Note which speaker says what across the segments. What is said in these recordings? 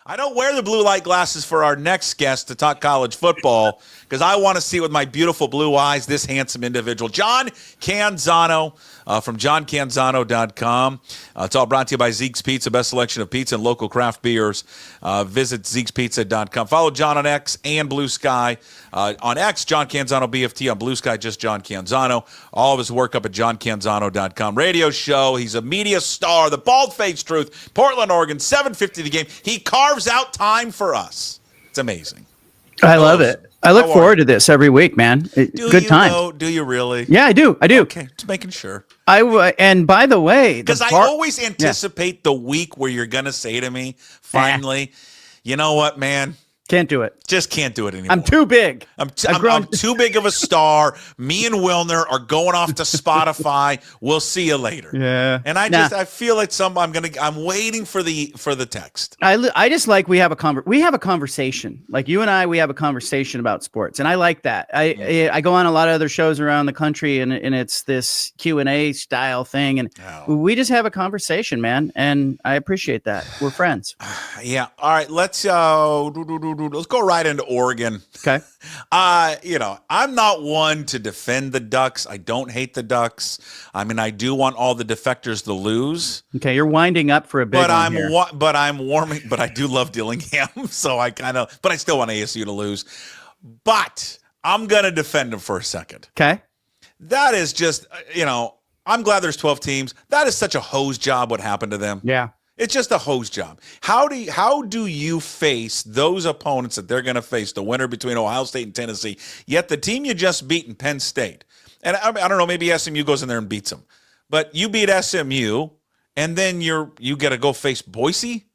Speaker 1: I don't wear the blue light glasses for our next guest to talk college football because I want to see with my beautiful blue eyes this handsome individual, John Canzano from johncanzano.com. It's all brought to you by Zeke's Pizza, best selection of pizza and local craft beers. Visit zekespizza.com. Follow John on X and Blue Sky. On X, John Canzano BFT. On Blue Sky, just John Canzano. All of his work up at johncanzano.com. Radio show. He's a media star. The Bald-Faced Truth. Portland, Oregon, 7:50 the game. He carves out time for us. It's amazing.
Speaker 2: I love it. I look forward to this every week, man. Good time.
Speaker 1: Do you really?
Speaker 2: Yeah, I do.
Speaker 1: Okay, just making sure.
Speaker 2: And by the way,
Speaker 1: because I always anticipate the week where you're going to say to me, finally, you know what, man?
Speaker 2: Can't do it.
Speaker 1: Just can't do it anymore.
Speaker 2: I'm too big.
Speaker 1: I'm too big of a star. Me and Wilner are going off to Spotify. We'll see you later.
Speaker 2: Yeah.
Speaker 1: And I feel like I'm waiting for the text.
Speaker 2: I just like we have a conversation. Like you and I, we have a conversation about sports, and I like that. I go on a lot of other shows around the country, and it's this Q&A style thing, and we just have a conversation, man. And I appreciate that. We're friends.
Speaker 1: Yeah. All right. Let's go right into Oregon.
Speaker 2: Okay.
Speaker 1: I'm not one to defend the Ducks. I don't hate the Ducks. I mean, I do want all the defectors to lose.
Speaker 2: Okay, you're winding up for a big one here.
Speaker 1: But I'm warming. But I do love Dillingham, so but I still want ASU to lose. But I'm gonna defend them for a second.
Speaker 2: Okay.
Speaker 1: That is just, I'm glad there's 12 teams. That is such a hose job. What happened to them?
Speaker 2: Yeah.
Speaker 1: It's just a hose job. How do you face those opponents that they're going to face, the winner between Ohio State and Tennessee, yet the team you just beat in Penn State, and I don't know, maybe SMU goes in there and beats them, but you beat SMU, and then you got to go face Boise?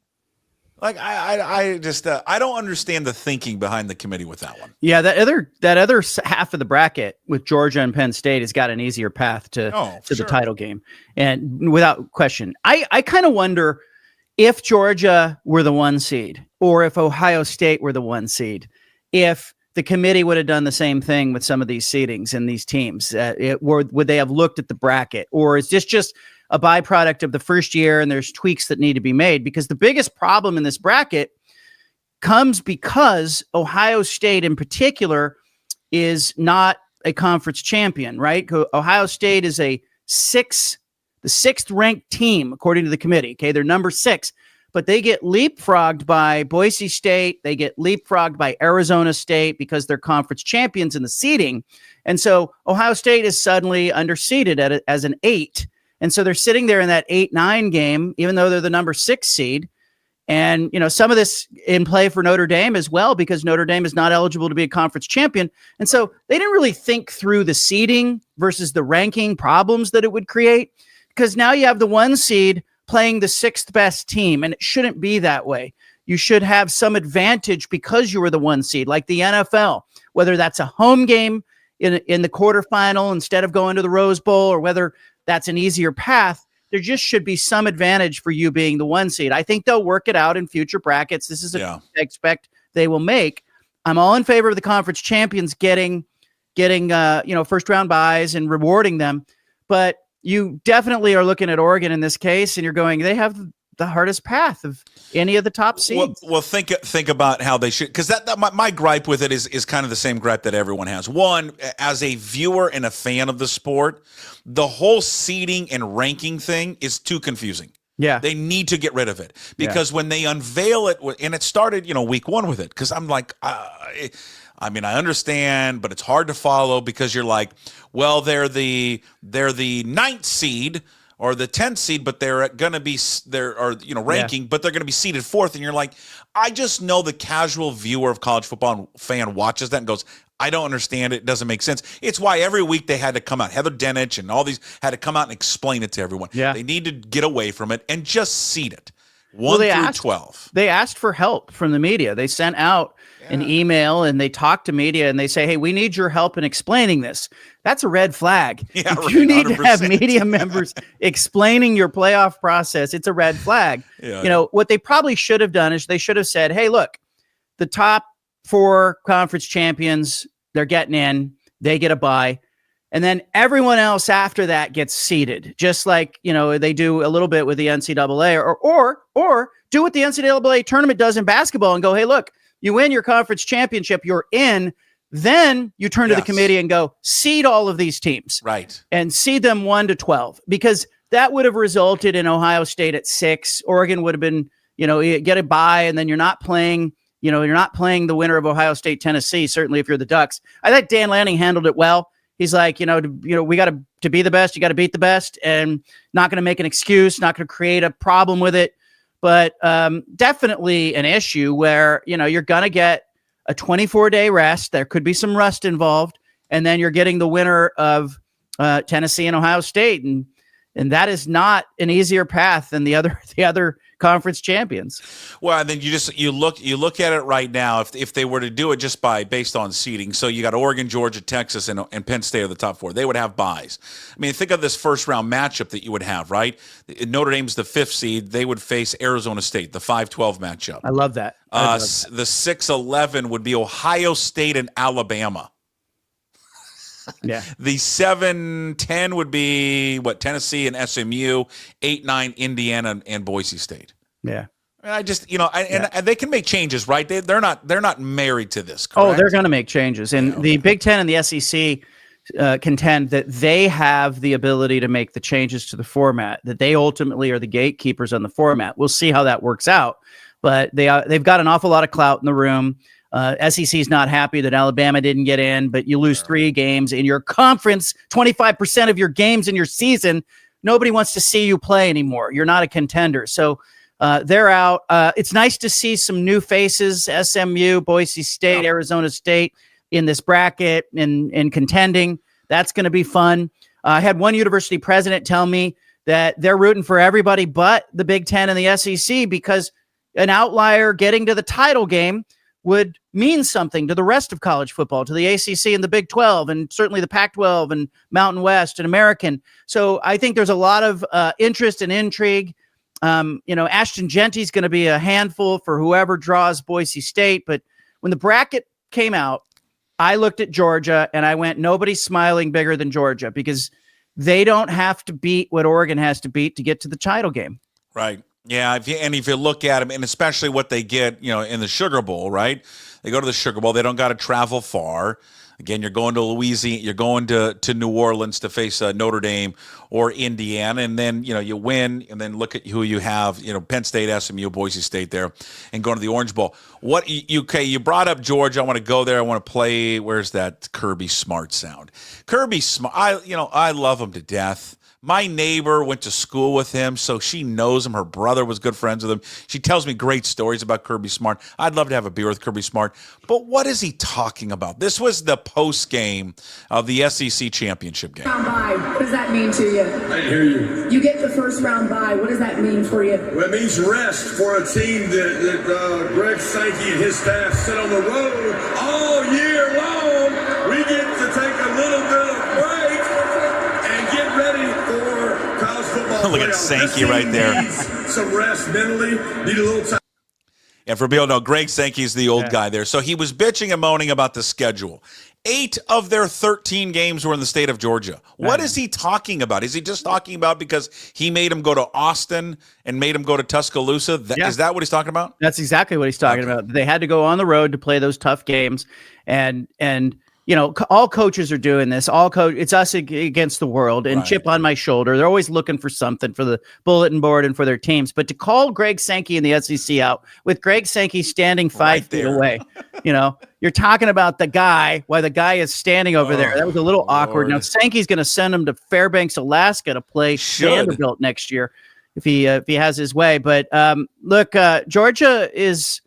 Speaker 1: Like, I just I don't understand the thinking behind the committee with that one.
Speaker 2: Yeah, that other half of the bracket with Georgia and Penn State has got an easier path to the title game, and without question. I kind of wonder if Georgia were the 1 seed, or if Ohio State were the 1 seed, if the committee would have done the same thing with some of these seedings and these teams, would they have looked at the bracket, or is this just a byproduct of the first year and there's tweaks that need to be made? Because the biggest problem in this bracket comes because Ohio State in particular is not a conference champion, right? Ohio State is the 6th ranked team, according to the committee. Okay. They're number 6, but they get leapfrogged by Boise State. They get leapfrogged by Arizona State because they're conference champions in the seeding. And so Ohio State is suddenly underseeded as an 8. And so they're sitting there in that 8-9 game, even though they're the number 6 seed. And, some of this in play for Notre Dame as well, because Notre Dame is not eligible to be a conference champion. And so they didn't really think through the seeding versus the ranking problems that it would create, because now you have the 1 seed playing the 6th best team, and it shouldn't be that way. You should have some advantage because you were the 1 seed, like the NFL, whether that's a home game in the quarterfinal instead of going to the Rose Bowl, or whether that's an easier path. There just should be some advantage for you being the 1 seed. I think they'll work it out in future brackets. This is I expect they will make. I'm all in favor of the conference champions getting first round buys and rewarding them, but you definitely are looking at Oregon in this case, and you're going, they have the hardest path of any of the top seeds.
Speaker 1: Well, think about how they should, because my gripe with it is kind of the same gripe that everyone has. One, as a viewer and a fan of the sport, the whole seeding and ranking thing is too confusing.
Speaker 2: Yeah,
Speaker 1: they need to get rid of it, because when they unveil it, and it started, week 1 with it, because I'm like, I mean, I understand, but it's hard to follow, because you're like, well, they're the 9th seed or the 10th seed, but they're going to be ranking, but they're going to be seeded 4th, and you're like, I just know the casual viewer of college football fan watches that and goes, I don't understand it. It doesn't make sense. It's why every week they had to come out. Heather Denich and all these had to come out and explain it to everyone.
Speaker 2: Yeah.
Speaker 1: They need to get away from it and just seed it. 1 through 12.
Speaker 2: They asked for help from the media. They sent out an email and they talked to media and they say, hey, we need your help in explaining this. That's a red flag.
Speaker 1: Yeah,
Speaker 2: if you need 100%. To have media members explaining your playoff process, it's a red flag. What they probably should have done is they should have said, hey, look, the top 4 conference champions, they're getting in, they get a bye. And then everyone else after that gets seeded, just like, they do a little bit with the NCAA, or do what the NCAA tournament does in basketball and go, hey, look, you win your conference championship, you're in. Then you turn to the committee and go, seed all of these teams.
Speaker 1: Right.
Speaker 2: And seed them 1 to 12, because that would have resulted in Ohio State at 6. Oregon would have been, you get a bye, and then you're not playing the winner of Ohio State, Tennessee, certainly if you're the Ducks. I thought Dan Lanning handled it well. He's like, we got to be the best. You got to beat the best, and not going to make an excuse, not going to create a problem with it. But definitely an issue where, you're going to get a 24-day rest. There could be some rust involved. And then you're getting the winner of Tennessee and Ohio State. And that is not an easier path than the other conference champions.
Speaker 1: Well, and then you look at it right now. If they were to do it just based on seeding, so you got Oregon, Georgia, Texas, and Penn State are the top 4. They would have byes. I mean, think of this first round matchup that you would have, right? Notre Dame's the 5th seed. They would face Arizona State, the 5-12 matchup.
Speaker 2: I love that.
Speaker 1: The 6-11 would be Ohio State and Alabama.
Speaker 2: Yeah.
Speaker 1: The 7-10 would be Tennessee and SMU, 8-9 Indiana and Boise State.
Speaker 2: Yeah.
Speaker 1: And I just, and they can make changes, right? They're not married to this. Correct?
Speaker 2: Oh, they're going to make changes. And the Big Ten and the SEC contend that they have the ability to make the changes to the format, that they ultimately are the gatekeepers on the format. We'll see how that works out. But they've got an awful lot of clout in the room. SEC is not happy that Alabama didn't get in, but you lose 3 games in your conference, 25% of your games in your season. Nobody wants to see you play anymore. You're not a contender. So they're out. It's nice to see some new faces, SMU, Boise State, Arizona State in this bracket and contending. That's going to be fun. I had one university president tell me that they're rooting for everybody but the Big Ten and the SEC, because an outlier getting to the title game would mean something to the rest of college football, to the ACC and the Big 12, and certainly the Pac-12 and Mountain West and American. So I think there's a lot of interest and intrigue. Ashton Genty's going to be a handful for whoever draws Boise State. But when the bracket came out, I looked at Georgia and I went, nobody's smiling bigger than Georgia, because they don't have to beat what Oregon has to beat to get to the title game.
Speaker 1: Right. Yeah, if you look at them, and especially what they get, in the Sugar Bowl, right? They go to the Sugar Bowl. They don't got to travel far. Again, you're going to Louisiana, you're going to New Orleans to face Notre Dame or Indiana, and then you win, and then look at who you have, Penn State, SMU, Boise State there, and going to the Orange Bowl. You brought up Georgia. I want to go there. I want to play. Where's that Kirby Smart sound? Kirby Smart. I love him to death. My neighbor went to school with him, so she knows him. Her brother was good friends with him. She tells me great stories about Kirby Smart. I'd love to have a beer with Kirby Smart. But what is he talking about? This was the post game of the SEC championship game.
Speaker 3: Round bye, what does that mean to you?
Speaker 4: I didn't hear you.
Speaker 3: You get the first round bye. What does that mean for you?
Speaker 4: Well, it means rest for a team that Greg Sankey and his staff sit on the road all year long. We get to take a little bit of break and get ready for college football.
Speaker 1: Look at Sankey right there.
Speaker 4: Needs some rest mentally. Need a little time.
Speaker 1: And for people who know, Greg Sankey's the old guy there. So he was bitching and moaning about the schedule. 8 of their 13 games were in the state of Georgia. What is he talking about? Is he just talking about because he made him go to Austin and made him go to Tuscaloosa? Is that what he's talking about?
Speaker 2: That's exactly what he's talking about. They had to go on the road to play those tough games. And all coaches are doing this. It's us against the world, and chip on my shoulder. They're always looking for something for the bulletin board and for their teams. But to call Greg Sankey and the SEC out with Greg Sankey standing 5 feet away, you're talking about the guy while the guy is standing over there. That was a little awkward. Now Sankey's going to send him to Fairbanks, Alaska to play Vanderbilt next year if he has his way. But look, Georgia is.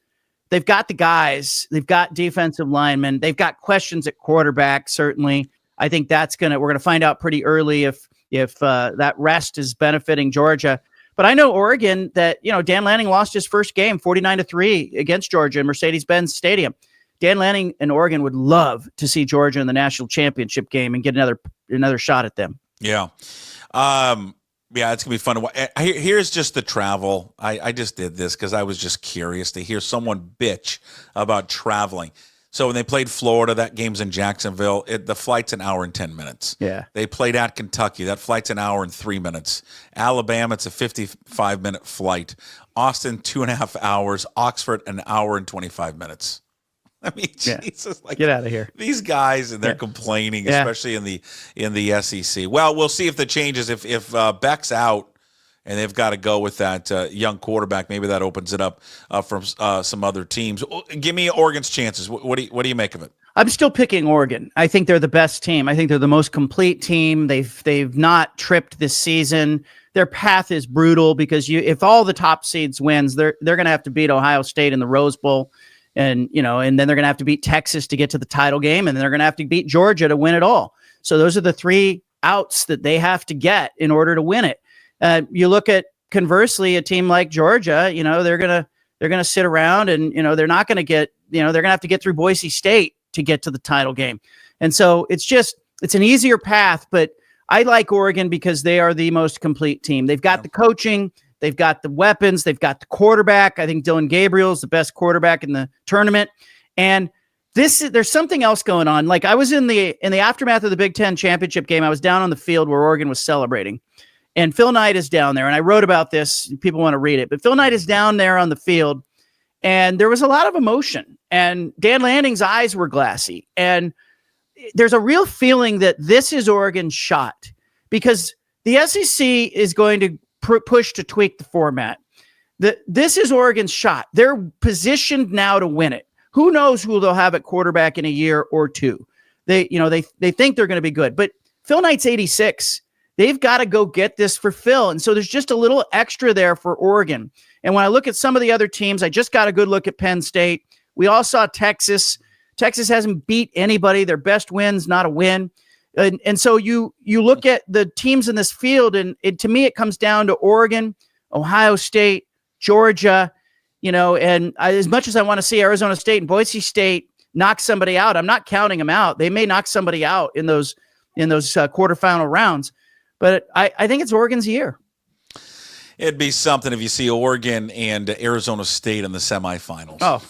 Speaker 2: They've got the guys. They've got defensive linemen. They've got questions at quarterback. Certainly, I think we're gonna find out pretty early if that rest is benefiting Georgia. But I know Oregon that Dan Lanning lost his first game 49-3 against Georgia in Mercedes-Benz Stadium. Dan Lanning and Oregon would love to see Georgia in the national championship game and get another shot at them.
Speaker 1: Yeah. Yeah, it's going to be fun to watch. Here's just the travel. I just did this because I was just curious to hear someone bitch about traveling. So when they played Florida, that game's in Jacksonville. The flight's an hour and 10 minutes.
Speaker 2: Yeah.
Speaker 1: They played at Kentucky. That flight's an hour and 3 minutes. Alabama, it's a 55-minute flight. Austin, 2.5 hours. Oxford, an hour and 25 minutes. I mean, Jesus, like,
Speaker 2: get out of here.
Speaker 1: These guys, and they're complaining, especially in the SEC. Well, we'll see if the changes. If Beck's out, and they've got to go with that young quarterback, maybe that opens it up for some other teams. Give me Oregon's chances. What do you make of it?
Speaker 2: I'm still picking Oregon. I think they're the best team. I think they're the most complete team. They've not tripped this season. Their path is brutal because if all the top seeds wins, they're going to have to beat Ohio State in the Rose Bowl, and then they're going to have to beat Texas to get to the title game, and then they're going to have to beat Georgia to win it all. So those are the 3 outs that they have to get in order to win it. You look at, conversely, a team like Georgia, they're gonna sit around and they're not gonna get, they're gonna have to get through Boise State to get to the title game. And so it's an easier path, but I like Oregon because they are the most complete team. They've got the coaching, they've got the weapons, they've got the quarterback. I think Dylan Gabriel is the best quarterback in the tournament. And there's something else going on. Like, I was in the aftermath of the Big Ten championship game. I was down on the field where Oregon was celebrating. And Phil Knight is down there, and I wrote about this. People want to read it, but Phil Knight is down there on the field, and there was a lot of emotion, and Dan Lanning's eyes were glassy, and there's a real feeling that this is Oregon's shot because the SEC is going to push to tweak the format. This is Oregon's shot. They're positioned now to win it. Who knows who they'll have at quarterback in a year or two? They think they're going to be good, but Phil Knight's 86. They've got to go get this for Phil. And so there's just a little extra there for Oregon. And when I look at some of the other teams, I just got a good look at Penn State. We all saw Texas. Texas hasn't beat anybody. Their best win's not a win. And so you look at the teams in this field, and to me, it comes down to Oregon, Ohio State, Georgia, and as much as I want to see Arizona State and Boise State knock somebody out, I'm not counting them out. They may knock somebody out in those quarterfinal rounds. But I think it's Oregon's year.
Speaker 1: It'd be something if you see Oregon and Arizona State in the semifinals.
Speaker 2: Oh,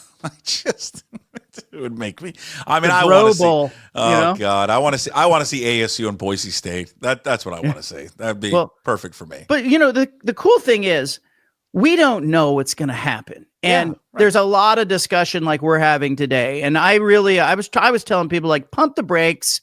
Speaker 1: it would make me. I mean, I want to see. God, I want to see ASU and Boise State. That's what I want to see. That'd be perfect for me.
Speaker 2: But the cool thing is, we don't know what's going to happen, and there's a lot of discussion like we're having today. And I was telling people, like, pump the brakes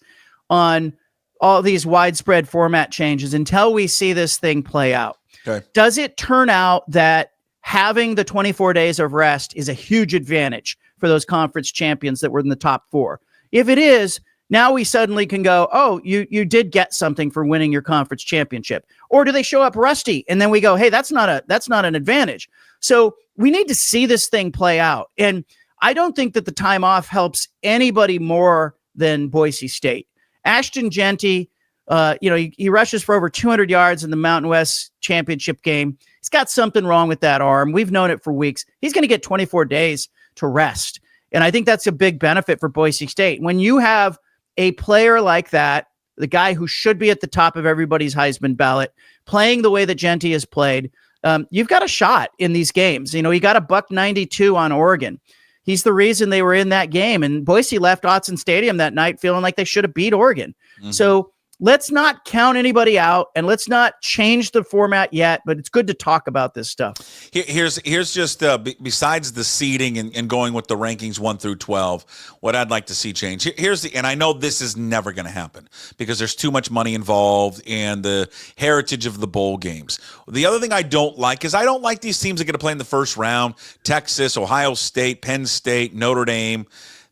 Speaker 2: on all these widespread format changes until we see this thing play out.
Speaker 1: Okay.
Speaker 2: Does it turn out that having the 24 days of rest is a huge advantage for those conference champions that were in the top 4? If it is, now we suddenly can go, oh, you did get something for winning your conference championship. Or do they show up rusty? And then we go, hey, that's not an advantage. So we need to see this thing play out. And I don't think that the time off helps anybody more than Boise State. Ashton Genty, he rushes for over 200 yards in the Mountain West championship game. He's got something wrong with that arm. We've known it for weeks. He's going to get 24 days to rest. And I think that's a big benefit for Boise State. When you have a player like that, the guy who should be at the top of everybody's Heisman ballot, playing the way that Genty has played, you've got a shot in these games. He got a $192 on Oregon. He's the reason they were in that game. And Boise left Autzen Stadium that night feeling like they should have beat Oregon. Mm-hmm. So let's not count anybody out, and let's not change the format yet, but it's good to talk about this stuff.
Speaker 1: Here's just, besides the seeding and going with the rankings 1 through 12, what I'd like to see change. And I know this is never going to happen because there's too much money involved and the heritage of the bowl games. The other thing I don't like is I don't like these teams that get to play in the first round. Texas, Ohio State, Penn State, Notre Dame,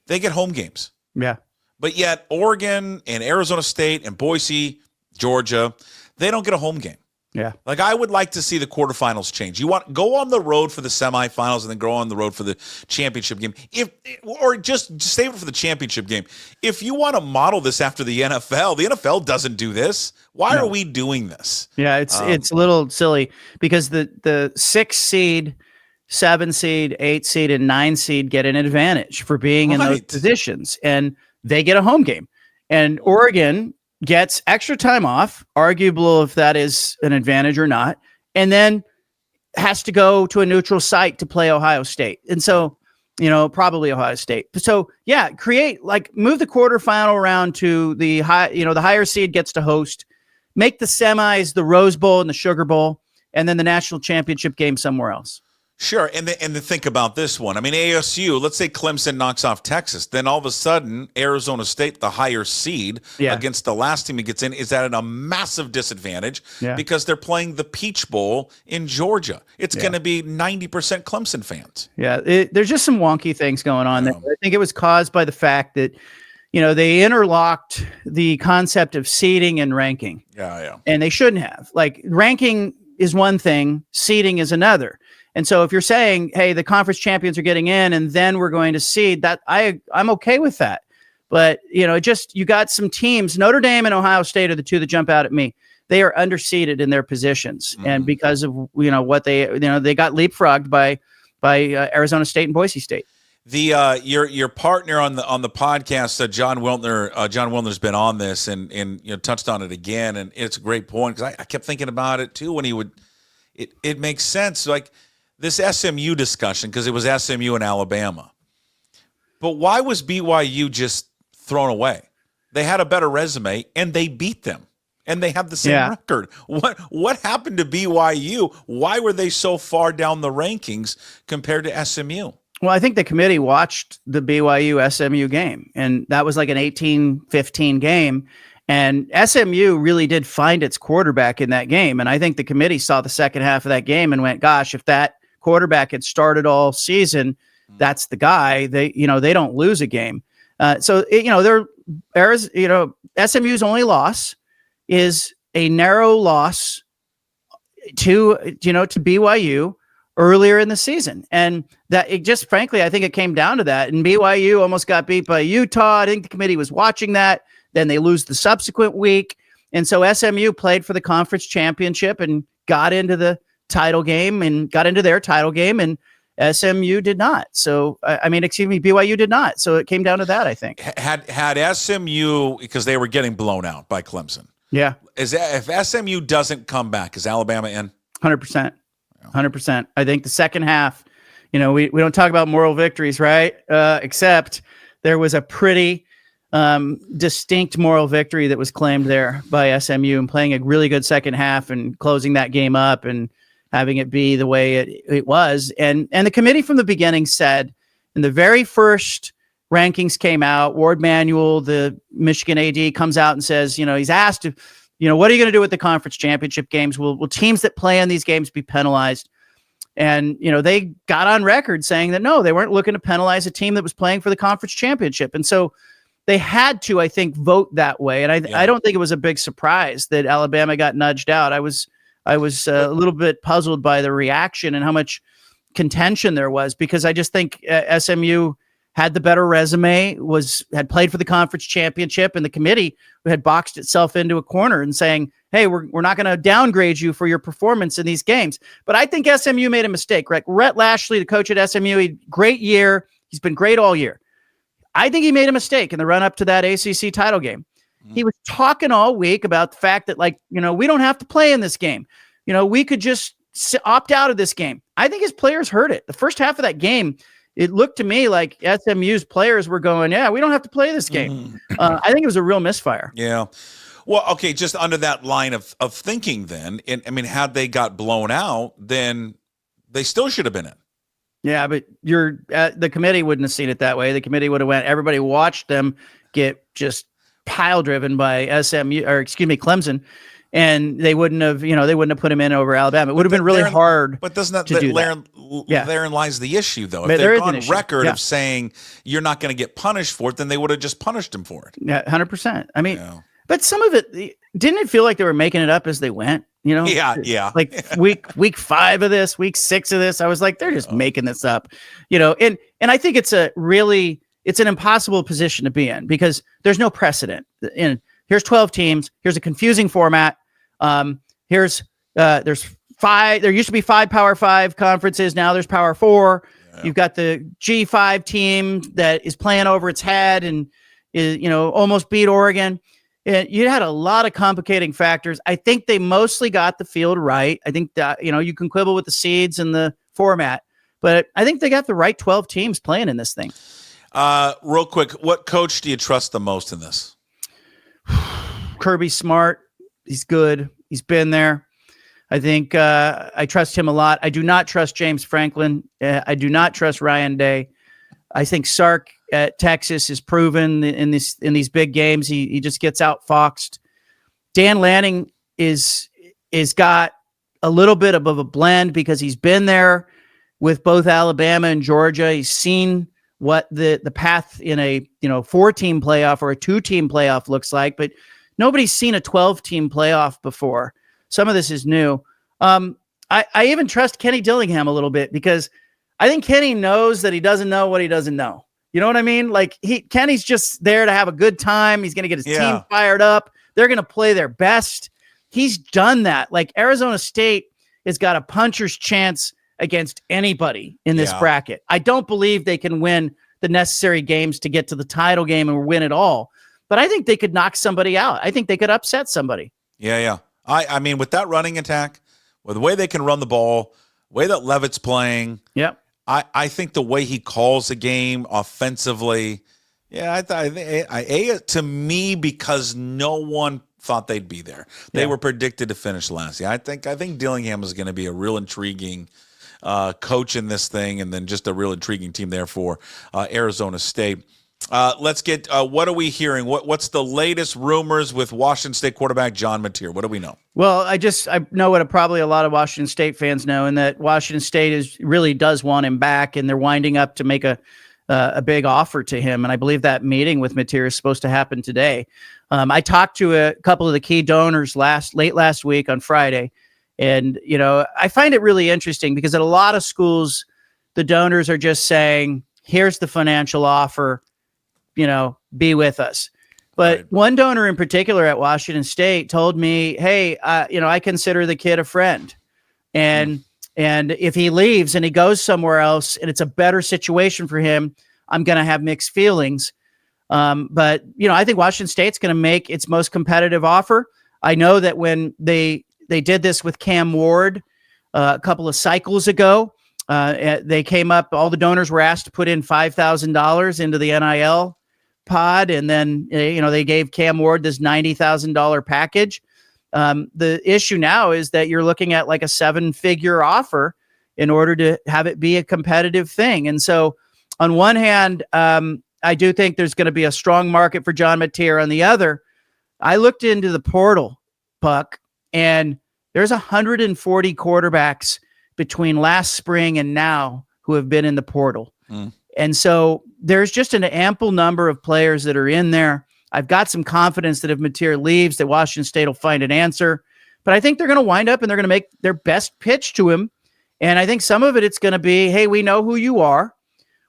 Speaker 1: they get home games.
Speaker 2: Yeah.
Speaker 1: But yet Oregon and Arizona State and Boise, Georgia, they don't get a home game.
Speaker 2: Yeah.
Speaker 1: Like, I would like to see the quarterfinals change. You want go on the road for the semifinals and then go on the road for the championship game. Or just save it for the championship game. If you want to model this after the NFL doesn't do this. Why are we doing this?
Speaker 2: Yeah, it's a little silly because the 6 seed, 7 seed, 8 seed, and 9 seed get an advantage for being in those positions, and they get a home game. And Oregon gets extra time off, arguable if that is an advantage or not, and then has to go to a neutral site to play Ohio State. And so Probably Ohio State. So yeah, move the quarterfinal round to the the higher seed gets to host, make the semis the Rose Bowl and the Sugar Bowl, and then the national championship game somewhere else.
Speaker 1: Sure, and to think about this one. I mean, ASU, let's say Clemson knocks off Texas. Then all of a sudden, Arizona State, the higher seed, against the last team that gets in, is at a massive disadvantage because they're playing the Peach Bowl in Georgia. It's going to be 90% Clemson fans.
Speaker 2: Yeah, there's just some wonky things going on there. I think it was caused by the fact that, they interlocked the concept of seeding and ranking.
Speaker 1: Yeah.
Speaker 2: And they shouldn't have. Like, ranking is one thing, seeding is another. And so if you're saying, hey, the conference champions are getting in and then we're going to seed, that I'm okay with that. But, you got some teams, Notre Dame and Ohio State are the two that jump out at me. They are underseeded in their positions. Mm-hmm. And because of, what they got leapfrogged by Arizona State and Boise State.
Speaker 1: The your partner on the podcast, John Wilner's been on this and touched on it again. And it's a great point because I kept thinking about it too when he would, it makes sense. Like, this SMU discussion, because it was SMU and Alabama. But why was BYU just thrown away? They had a better resume, and they beat them. And they have the same record. What happened to BYU? Why were they so far down the rankings compared to SMU?
Speaker 2: Well, I think the committee watched the BYU-SMU game, and that was like an 18-15 game. And SMU really did find its quarterback in that game. And I think the committee saw the second half of that game and went, gosh, if that quarterback had started all season, that's the guy. They don't lose a game. SMU's only loss is a narrow loss to BYU earlier in the season. And that it just, frankly, I think it came down to that. And BYU almost got beat by Utah. I think the committee was watching that. Then they lose the subsequent week. And so SMU played for the conference championship and got into the title game and got into their title game, and SMU did not. So, BYU did not. So it came down to that, I think.
Speaker 1: Had SMU, because they were getting blown out by Clemson.
Speaker 2: Yeah.
Speaker 1: If SMU doesn't come back, is Alabama in?
Speaker 2: 100%. 100%. I think the second half, we don't talk about moral victories, right? Except there was a pretty distinct moral victory that was claimed there by SMU and playing a really good second half and closing that game up and having it be the way it was. And the committee from the beginning said, in the very first rankings came out, Ward Manuel, the Michigan AD, comes out and says, he's asked, what are you going to do with the conference championship games? Will teams that play in these games be penalized? And, they got on record saying that, no, they weren't looking to penalize a team that was playing for the conference championship. And so they had to, I think, vote that way. And I don't think it was a big surprise that Alabama got nudged out. I was a little bit puzzled by the reaction and how much contention there was, because I just think SMU had the better resume, had played for the conference championship, and the committee had boxed itself into a corner and saying, hey, we're not going to downgrade you for your performance in these games. But I think SMU made a mistake. Right? Rhett Lashley, the coach at SMU, great year. He's been great all year. I think he made a mistake in the run up to that ACC title game. He was talking all week about the fact that, we don't have to play in this game. We could just opt out of this game. I think his players heard it. The first half of that game, it looked to me like SMU's players were going, yeah, we don't have to play this game. I think it was a real misfire.
Speaker 1: Yeah. Well, okay, just under that line of thinking then, had they got blown out, then they still should have been in.
Speaker 2: Yeah, but the committee wouldn't have seen it that way. The committee would have everybody watched them get just pile driven by Clemson, and they wouldn't have put him in over Alabama. It would have been really hard.
Speaker 1: But doesn't that therein lies the issue, though? If they're on record of saying you're not going to get punished for it, then they would have just punished him for it.
Speaker 2: Yeah, 100%. But some of it, didn't it feel like they were making it up as they went?
Speaker 1: Yeah.
Speaker 2: Like week 5 of this, week 6 of this, I was like, they're just making this up, and I think it's an impossible position to be in because there's no precedent. And here's 12 teams. Here's a confusing format. There's 5. There used to be 5 Power 5 conferences. Now there's Power 4. Yeah. You've got the G5 team that is playing over its head and is, almost beat Oregon. And you had a lot of complicating factors. I think they mostly got the field right. I think that, you can quibble with the seeds and the format, But I think they got the right 12 teams playing in this thing.
Speaker 1: Real quick, what coach do you trust the most in this?
Speaker 2: Kirby Smart. He's good. He's been there. I think I trust him a lot. I do not trust James Franklin. I do not trust Ryan Day. I think Sark at Texas is proven in these big games. He just gets outfoxed. Dan Lanning is got a little bit of a blend because he's been there with both Alabama and Georgia. He's seen what the path in a 4-team playoff or a 2-team playoff looks like, but nobody's seen a 12-team playoff before. Some of this is new. I even trust Kenny Dillingham a little bit because I think Kenny knows that he doesn't know what he doesn't know. You know what I mean? Like Kenny's just there to have a good time. He's going to get his team fired up. They're going to play their best. He's done that. Like Arizona State has got a puncher's chance against anybody in this bracket. I don't believe they can win the necessary games to get to the title game and win it all. But I think they could knock somebody out. I think they could upset somebody.
Speaker 1: Yeah. I mean, with that running attack, with the way they can run the ball, the way that Levitt's playing, I think the way he calls the game offensively, to me, because no one thought they'd be there. They were predicted to finish last. I think Dillingham is going to be a real intriguing coach in this thing, and then just a real intriguing team there for Arizona State. Let's get what are we hearing? What's the latest rumors with Washington State quarterback John Mateer? What do we know?
Speaker 2: Well, I know what probably a lot of Washington State fans know, and that Washington State really does want him back, and they're winding up to make a big offer to him. And I believe that meeting with Mateer is supposed to happen today. I talked to a couple of the key donors late last week on Friday, and I find it really interesting because at a lot of schools, the donors are just saying, "Here's the financial offer. Be with us." But one donor in particular at Washington State told me, "Hey, I consider the kid a friend. And if he leaves and he goes somewhere else and it's a better situation for him, I'm going to have mixed feelings." But I think Washington State's going to make its most competitive offer. I know that when they did this with Cam Ward a couple of cycles ago, they came up, all the donors were asked to put in $5,000 into the NIL pod. And then, they gave Cam Ward this $90,000 package. The issue now is that you're looking at like a 7-figure offer in order to have it be a competitive thing. And so on one hand, I do think there's going to be a strong market for John Mateer. On the other, I looked into the portal, Puck, and there's 140 quarterbacks between last spring and now who have been in the portal. And so there's just an ample number of players that are in there. I've got some confidence that if Mateer leaves, that Washington State will find an answer. But I think they're going to wind up and they're going to make their best pitch to him. And I think some of it's going to be, hey, we know who you are.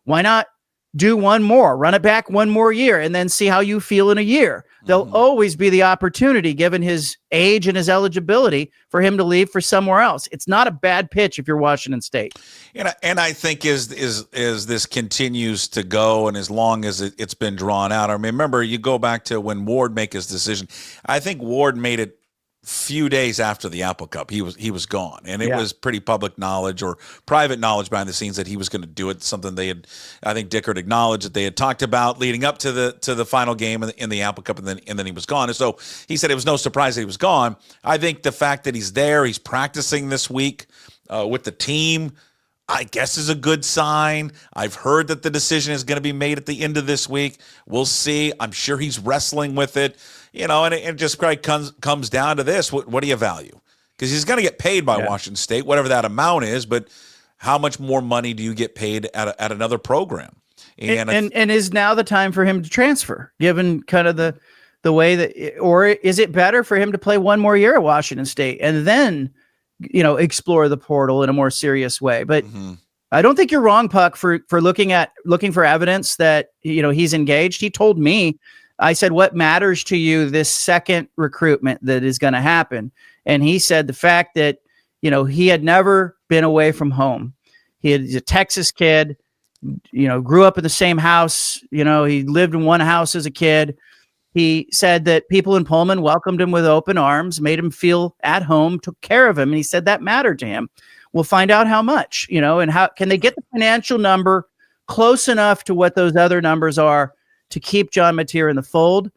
Speaker 2: Why not do one more, run it back one more year, and then see how you feel in a year? There'll always be the opportunity, given his age and his eligibility, for him to leave for somewhere else. It's not a bad pitch if you're Washington State.
Speaker 1: And I think as this continues to go, and as long as it's been drawn out, I remember you go back to when Ward made his decision. I think Ward made it few days after the Apple Cup. He was gone, and it was pretty public knowledge or private knowledge behind the scenes that he was going to do it. Something they had, I think Dickert acknowledged that they had talked about leading up to the final game in the Apple Cup, and then he was gone. And so he said it was no surprise that he was gone. I think the fact that he's there, he's practicing this week with the team, I guess is a good sign. I've heard that the decision is going to be made at the end of this week. We'll see. I'm sure he's wrestling with it. And it just probably comes down to this. What do you value? Because he's going to get paid by Washington State, whatever that amount is, but how much more money do you get paid at another program? And
Speaker 2: is now the time for him to transfer, given kind of the way that, or is it better for him to play one more year at Washington State and then, explore the portal in a more serious way? But I don't think you're wrong, Puck, for looking for evidence that, he's engaged. He told me, I said, what matters to you this second recruitment that is going to happen? And he said the fact that, he had never been away from home. He's a Texas kid, grew up in the same house. He lived in one house as a kid. He said that people in Pullman welcomed him with open arms, made him feel at home, took care of him. And he said that mattered to him. we'll find out how much, and how can they get the financial number close enough to what those other numbers are to keep John Mateer in the fold.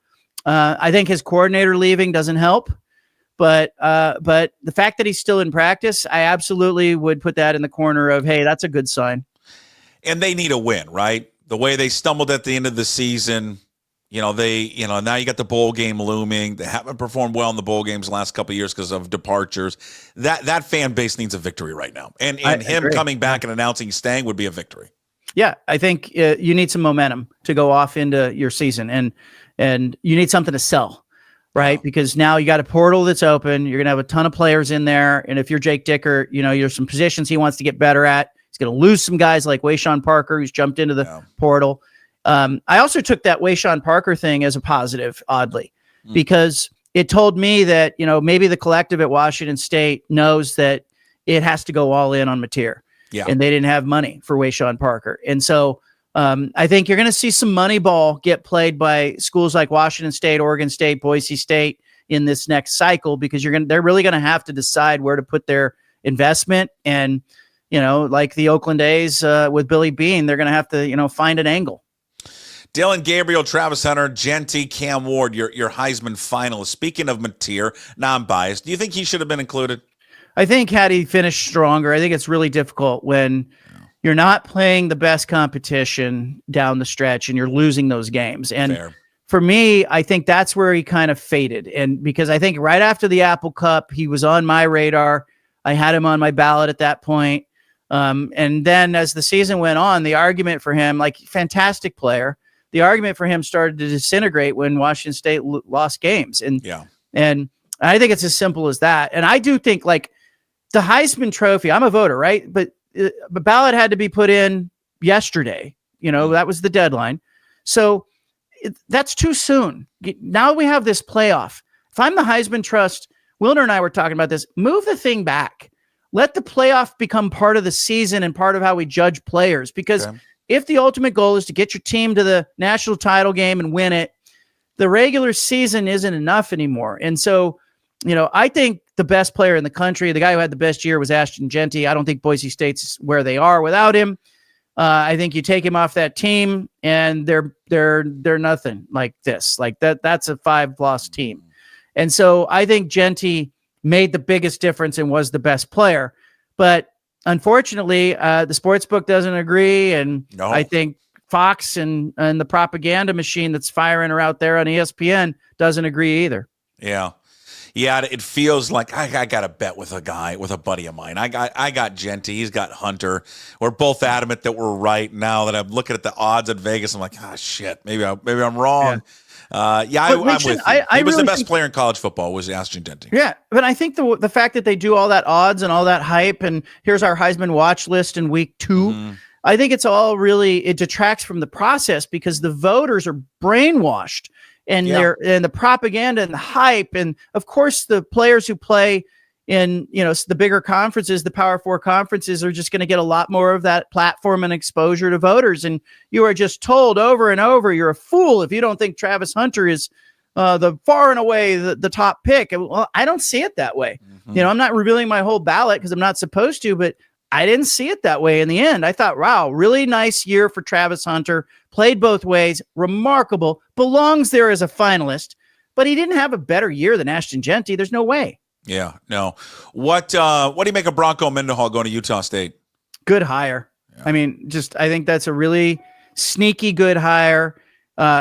Speaker 2: I think his coordinator leaving doesn't help, but the fact that he's still in practice, I absolutely would put that in the corner of, hey, that's a good sign.
Speaker 1: And they need a win, right? The way they stumbled at the end of the season, now you got the bowl game looming. They haven't performed well in the bowl games the last couple of years because of departures. That fan base needs a victory right now. And him agree. Coming back and announcing he's staying would be a victory.
Speaker 2: Yeah, I think you need some momentum to go off into your season, and you need something to sell, right? Wow. Because now you got a portal that's open. You're going to have a ton of players in there. And if you're Jake Dicker, there's some positions he wants to get better at. He's going to lose some guys like Wayshawn Parker, who's jumped into the portal. I also took that Wayshawn Parker thing as a positive, oddly, because it told me that, maybe the collective at Washington State knows that it has to go all in on Mateer. Yeah. And they didn't have money for Wayshawn Parker. And so I think you're going to see some money ball get played by schools like Washington State, Oregon State, Boise State in this next cycle, because they're really going to have to decide where to put their investment. And, like the Oakland A's with Billy Beane, they're going to have to, find an angle.
Speaker 1: Dylan Gabriel, Travis Hunter, Genty, Cam Ward, your Heisman finalist. Speaking of Mateer, non-biased, do you think he should have been included?
Speaker 2: I think had he finished stronger, I think it's really difficult when you're not playing the best competition down the stretch and you're losing those games. And for me, I think that's where he kind of faded. And because I think right after the Apple Cup, he was on my radar. I had him on my ballot at that point. And then as the season went on, the argument for him, like fantastic player, the argument for him started to disintegrate when Washington State lost games. And I think it's as simple as that. And I do think like the Heisman Trophy, I'm a voter, right? But the ballot had to be put in yesterday. That was the deadline. So that's too soon. Now we have this playoff. If I'm the Heisman Trust, Wilner and I were talking about this, move the thing back. Let the playoff become part of the season and part of how we judge players. Because if the ultimate goal is to get your team to the national title game and win it, the regular season isn't enough anymore. And so, I think the best player in the country, the guy who had the best year, was Ashton Genty. I don't think Boise State's where they are without him. I think you take him off that team and they're nothing like this. Like that's a 5-loss team. And so I think Genty made the biggest difference and was the best player. But unfortunately, the sports book doesn't agree. And I think Fox and the propaganda machine that's firing her out there on ESPN doesn't agree either.
Speaker 1: Yeah. Yeah, it feels like I got to bet with a buddy of mine. I got Genty. He's got Hunter. We're both adamant that we're right. Now that I'm looking at the odds at Vegas, I'm like, shit, maybe I'm wrong. I'm with you. He was the best player in college football, was Ashton Genty.
Speaker 2: Yeah, but I think the fact that they do all that odds and all that hype, and here's our Heisman watch list in week 2, I think it's all it detracts from the process because the voters are brainwashed. And the propaganda and the hype, and of course the players who play in the bigger conferences, the Power 4 conferences, are just going to get a lot more of that platform and exposure to voters. And you are just told over and over, you're a fool if you don't think Travis Hunter is the far and away the top pick. Well, I don't see it that way. I'm not revealing my whole ballot because I'm not supposed to, but I didn't see it that way in the end. I thought, wow, really nice year for Travis Hunter. Played both ways. Remarkable. Belongs there as a finalist. But he didn't have a better year than Ashton Genty. There's no way.
Speaker 1: Yeah, no. What do you make of Bronco Mendenhall going to Utah State?
Speaker 2: Good hire. Yeah. I mean, I think that's a really sneaky good hire.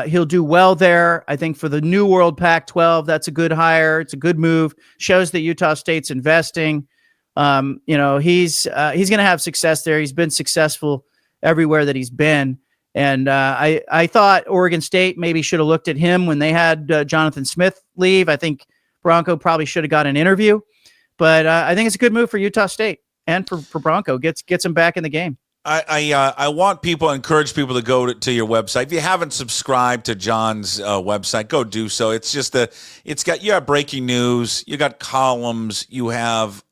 Speaker 2: He'll do well there. I think for the New World Pac-12, that's a good hire. It's a good move. Shows that Utah State's investing. He's going to have success there. He's been successful everywhere that he's been. And I thought Oregon State maybe should have looked at him when they had Jonathan Smith leave. I think Bronco probably should have got an interview. But I think it's a good move for Utah State and for Bronco. Gets him back in the game.
Speaker 1: I want people, encourage people to go to your website. If you haven't subscribed to John's website, go do so. It's just you have breaking news, you got columns, you have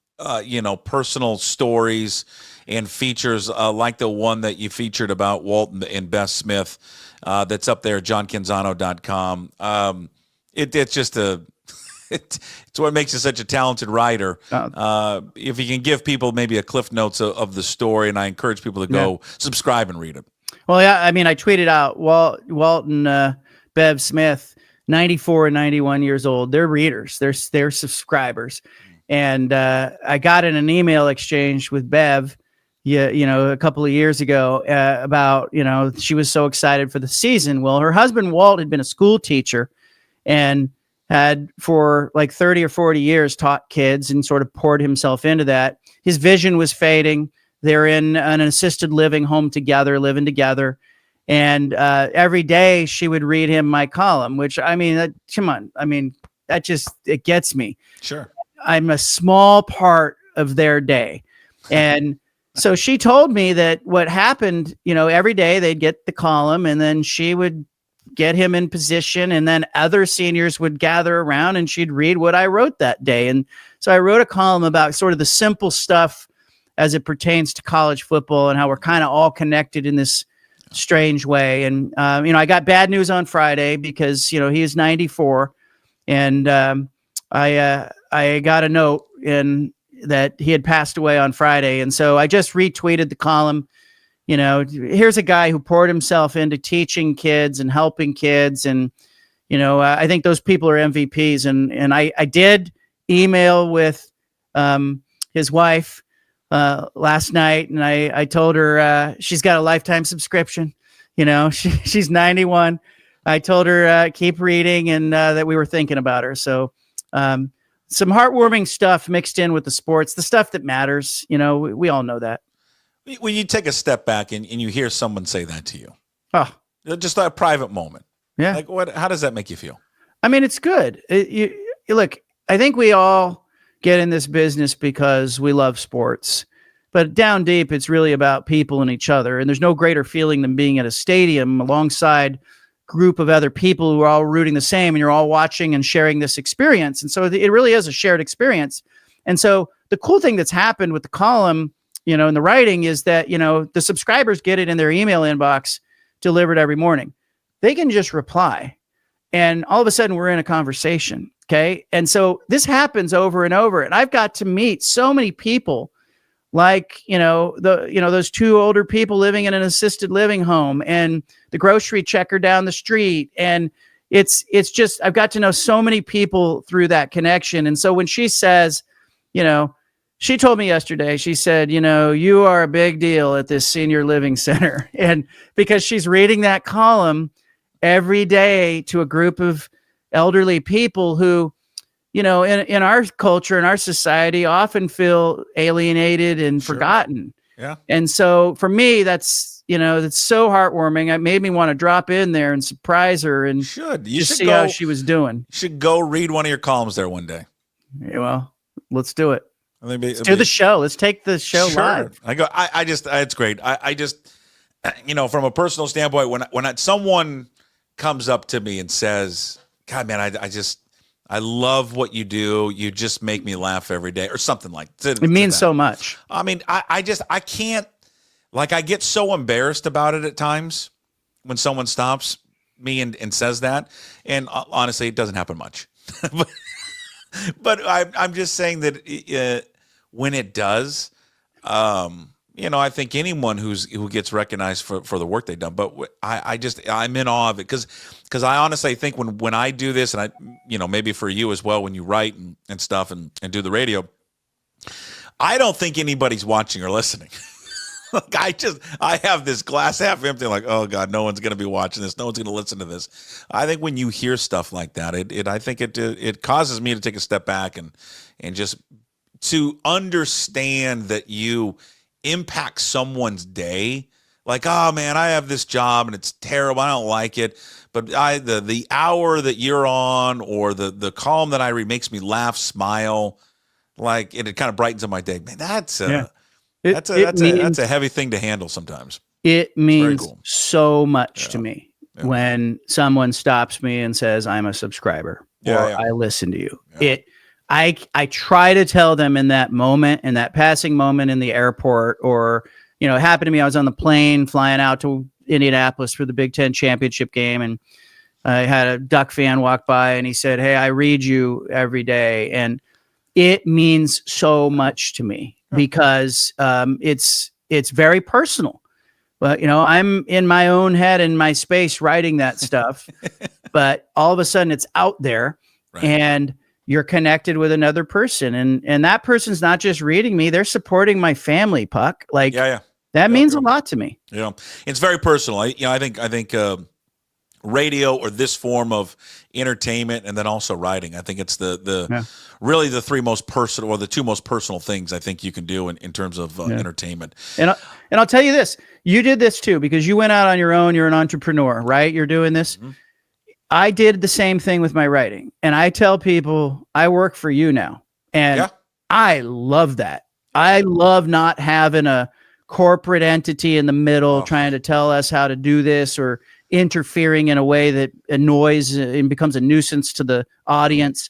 Speaker 1: personal stories and features like the one that you featured about Walton and Beth Smith that's up there at johncanzano.com. It's it's what makes you such a talented writer. If you can give people maybe a cliff notes of the story, and I encourage people to go subscribe and read it.
Speaker 2: Well, yeah, I mean, I tweeted out Walt and Bev Smith, 94 and 91 years old. They're readers. They're subscribers. And I got in an email exchange with Bev, a couple of years ago about, she was so excited for the season. Well, her husband, Walt, had been a school teacher and had for like 30 or 40 years taught kids and sort of poured himself into that. His vision was fading. They're in an assisted living home together, living together. And every day she would read him my column, which, I mean, come on. I mean, it gets me.
Speaker 1: Sure.
Speaker 2: I'm a small part of their day. And so she told me that what happened, every day they'd get the column and then she would get him in position and then other seniors would gather around and she'd read what I wrote that day. And so I wrote a column about sort of the simple stuff as it pertains to college football and how we're kind of all connected in this strange way. And, I got bad news on Friday because, he is 94 and I got a note that he had passed away on Friday. And so I just retweeted the column. Here's a guy who poured himself into teaching kids and helping kids. And, I think those people are MVPs. And I did email with his wife last night. And I told her she's got a lifetime subscription. She's 91. I told her keep reading and that we were thinking about her. So some heartwarming stuff mixed in with the sports, the stuff that matters. We all know that.
Speaker 1: When you take a step back and you hear someone say that to you, just a private moment.
Speaker 2: Yeah.
Speaker 1: Like how does that make you feel?
Speaker 2: I mean, it's good. Look, I think we all get in this business because we love sports, but down deep, it's really about people and each other. And there's no greater feeling than being at a stadium alongside group of other people who are all rooting the same and you're all watching and sharing this experience. And so it really is a shared experience. And so the cool thing that's happened with the column, in the writing is that, the subscribers get it in their email inbox delivered every morning. They can just reply and all of a sudden we're in a conversation. Okay. And so this happens over and over. And I've got to meet so many people like, those two older people living in an assisted living home and the grocery checker down the street. And it's just, I've got to know so many people through that connection. And so when she says, she told me yesterday, she said, you are a big deal at this senior living center. And because she's reading that column every day to a group of elderly people who, in our culture, in our society, often feel alienated and forgotten.
Speaker 1: Yeah.
Speaker 2: And so for me, that's so heartwarming. It made me want to drop in there and surprise her and see how she was doing.
Speaker 1: You should go read one of your columns there one day.
Speaker 2: Yeah, well, let's do it.
Speaker 1: Let's
Speaker 2: do the show. Let's take the show live.
Speaker 1: It's great. I just, from a personal standpoint, when someone comes up to me and says, God, man, I love what you do. You just make me laugh every day or something like that.
Speaker 2: It means so much.
Speaker 1: I mean, I can't, I get so embarrassed about it at times when someone stops me and says that. And honestly, it doesn't happen much. but I'm just saying that when it does, I think anyone who gets recognized for the work they've done, but I'm in awe of it because I honestly think when I do this, and I, maybe for you as well, when you write and stuff and do the radio, I don't think anybody's watching or listening. I have this glass half empty, like, oh God, no one's going to be watching this. No one's going to listen to this. I think when you hear stuff like that, I think it causes me to take a step back and just to understand that you impact someone's day. Like, oh man, I have this job and it's terrible. I don't like it. But the hour that you're on or the column that I read makes me laugh, smile, like it kind of brightens up my day. Man, that's a heavy thing to handle sometimes.
Speaker 2: It means so much to me when someone stops me and says, I'm a subscriber or I listen to you. Yeah. I try to tell them in that moment, in that passing moment in the airport, or, it happened to me. I was on the plane flying out to Indianapolis for the Big Ten championship game. And I had a Duck fan walk by and he said, "Hey, I read you every day." And it means so much to me because it's very personal. But, I'm in my own head, in my space, writing that stuff. But all of a sudden it's out there and you're connected with another person. And that person's not just reading me, they're supporting my family, Puck. Like, that means a lot to me.
Speaker 1: Yeah. It's very personal. I think radio or this form of entertainment and then also writing, I think it's really the three most personal or the two most personal things I think you can do in terms of entertainment.
Speaker 2: And I'll tell you this, you did this too, because you went out on your own. You're an entrepreneur, right? You're doing this. Mm-hmm. I did the same thing with my writing. And I tell people I work for you now. And I love that. I love not having a corporate entity in the middle trying to tell us how to do this or interfering in a way that annoys and becomes a nuisance to the audience.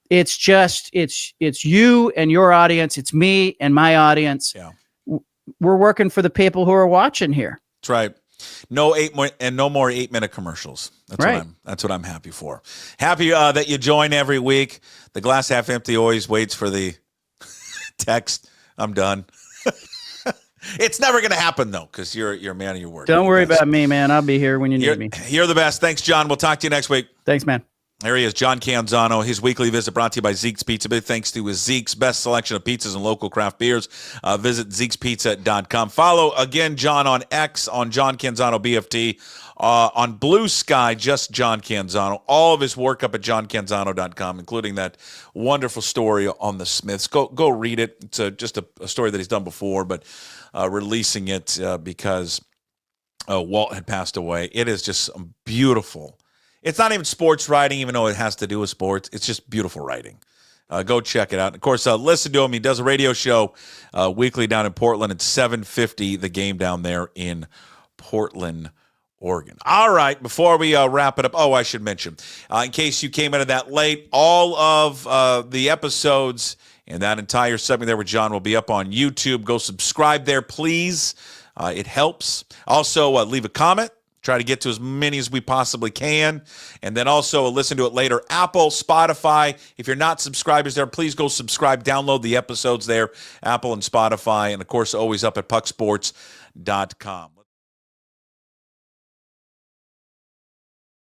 Speaker 2: It's just, it's you and your audience. It's me and my audience. Yeah. We're working for the people who are watching here.
Speaker 1: That's right. No more 8-minute commercials. That's what I'm happy for. Happy that you join every week. The glass half empty always waits for the text. I'm done. It's never going to happen though, because you're a man of your word.
Speaker 2: Don't worry about me, man. I'll be here when you need me.
Speaker 1: You're the best. Thanks, John. We'll talk to you next week.
Speaker 2: Thanks, man.
Speaker 1: There he is, John Canzano. His weekly visit brought to you by Zeke's Pizza. Big thanks to Zeke's best selection of pizzas and local craft beers. Visit Zeke'sPizza.com. Follow, again, John on X, on John Canzano BFT. On Blue Sky, just John Canzano. All of his work up at johncanzano.com, including that wonderful story on the Smiths. Go read it. It's just a story that he's done before, but releasing it because Walt had passed away. It is just beautiful. It's not even sports writing, even though it has to do with sports. It's just beautiful writing. Go check it out. Of course, listen to him. He does a radio show weekly down in Portland at 7:50, the game down there in Portland, Oregon. All right, before we wrap it up, I should mention, in case you came into that late, all of the episodes and that entire segment there with John will be up on YouTube. Go subscribe there, please. It helps. Also, leave a comment. Try to get to as many as we possibly can. And then also listen to it later. Apple, Spotify. If you're not subscribers there, please go subscribe. Download the episodes there. Apple and Spotify. And, of course, always up at pucksports.com.